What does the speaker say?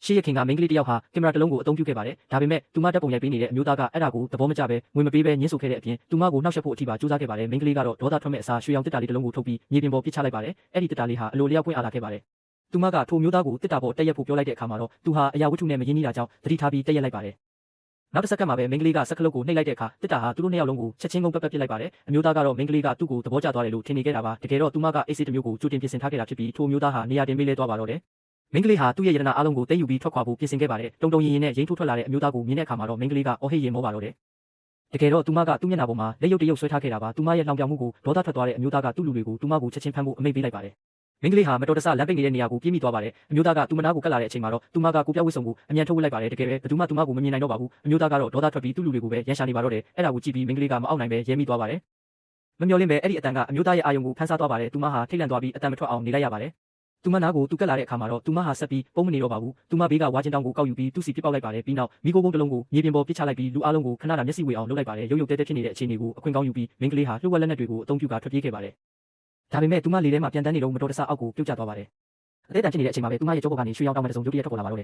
ရှေ့ရခင်ကမိန်းကလေးတစ်ယောက်ဟာကင်မရာတစ်လုံးကိုအသုံးပြုခဲ့ပါတယ်ဒါပေမဲ့သူမတက်ပုံရိုက်ပေးနေတဲ့အမျိုးသားကအဲ့ဒါကိုသဘောမကျပဲငွေမပေးပဲညှင်းဆိုခဲ့တဲ့အပြင်သူမကိုနှောက်ယှက်ဖို့အထိပါကြိုးစားခဲ့ပါတယ်မိန်းကလေးကတော့ဒေါသထွက်မဲ့အစားရွှေရောင်တစ်တာလေးတစ်လုံးကိုထုတ်ပြီးမြေပြင်ပေါ်ပစ်ချလိုက်ပါတယ်အဲ့ဒီတစ်တာလေးဟာအလိုလျောက်ပွင့်အားလာခဲ့ပါတယ်သူမကထိုမျိုးသားကိုတစ်တာပေါ်တက်ရက်ဖို့ပြောလိုက်တဲ့အခါမှာတော့သူဟာအရာဝတ္ထုနဲ့မရင်းနှီးတာကြောင့်သတိထားပြီးတက်ရက်လိုက်ပါတယ်နောက်တစ်စက္ကန့်မှာပဲမိန်းကလေးကစက္ကလုတ်ကိုနှိပ်လိုက်တဲ့အခါတစ်တာဟာသူတို့နှစ်ယောက်လုံးကိုချက်ချင်းကုန်ပက်ပစ်လိုက်ပါတယ်အမျိုးသားကတော့မိန်းကလေးကသူ့ကိုသဘောကျသွားတယ်လို့ထင်နေခဲ့တာပါတကယ်တော့သူမကအေးစစ်တစ်မျိုးကိုကြိုတင်ပြင်ဆင်ထားခဲ့တာဖြစ်ပြီးထိုမျိုးသားဟာနေရာတင်ပေးလဲသွားပါတော့တယ်မိန်းကလေးဟာသူ့ရဲ့ယတနာအားလုံးကိုသိမ်းယူပြီးထွက်ခွာဖို့ပြင်ဆင်ခဲ့ပါတယ်တုံတုံရင်ရင်နဲ့ရိမ့်ထိုးထွက်လာတဲ့အမျိုးသားကိုမြင်တဲ့အခါမှာတော့မိန်းကလေးကအော်ဟစ်ရင်မောပါတော့တယ်တကယ်တော့သူမကသူ့မျက်နှာပေါ်မှာလက်ရုပ်တရုပ်ဆွဲထားခဲ့တာပါသူမရဲ့လောင်ပြောင်မှုကိုဒေါသထွက်သွားတဲ့အမျိုးသားကသူ့လူတွေကိုသူမကိုချက်ချင်းဖမ်းဖို့အမိန့်ပေးလိုက်ပါတယ်မိန်းကလေးဟာမတော်တဆလမ်းပိတ်နေတဲ့နေရာကိုပြေးမိသွားပါတယ်အမျိုးသားကသူမနာကိုကတ်လာတဲ့အချိန်မှာတော့သူမကကိုပြောက်ဝစ်စုံကိုအမြန်ထုတ်ဝစ်လိုက်ပါတယ်တကယ်ပဲဘယ်သူမှသူမကိုမမြင်နိုင်တော့ပါဘူးအမျိုးသားကတော့ဒေါသထွက်ပြီးသူ့လူတွေကိုပဲရန်ရှာနေပါတော့တယ်အဲ့ဒါကိုကြည့်ပြီးမိန်းကလေးကမအောက်နိုင်ပဲရဲမိသွားပါတယ်မမျှော်လင့်ပဲအဲ့ဒီအတန်ကအမျိုးသားရဲ့အာယုံကိုဖန်ဆားသွားပါတယ်သူမဟာထိတ်လန့်သွားပြီးအတန်မထွက်အောင်နေလိုက်ရပါတယ်သူမနာကိုသူကတ်လာတဲ့အခါမှာတော့သူမဟာဆက်ပြီးပုံမနေတော့ပါဘူးသူမဘေးကဝါကျင်တောင်ကိုကောက်ယူပြီးသူ့စီပစ်ပေါက်လိုက်ပါတယ်ပြီးနောက်မိခိုးကုန်းတစ်လုံးကိုမြေပြင်ပေါ်ပစ်ချလိုက်ပြီးလူအလုံးကိုခဏတာမျက်စိဝေအောင်လုပ်လိုက်ပါတယ်ရုပ်ရုပ်တဲတဲဖြစ်နေတဲ့အခြေအနေကိုအခွင့်ကောင်းယူပြီးမိန်းကလေးဟာလှုပ်ဝက်လက်နက်တွေကိုအသုံးပြုကာထွက်ပြေးခဲ့ပါတယ်ဒါပေမဲ့သူမလေထဲမှာပြန်တန်းနေတော့မတော်တဆအောက်ကိုပြုတ်ကျသွားပါတယ်အသေးတန်ဖြစ်နေတဲ့အချိန်မှာပဲသူမရဲ့ကြောပေါ်ကနေရွှေရောင်တောင်မတစုံရုတ်တရက်ထွက်ပေါ်လာပါတော့တယ်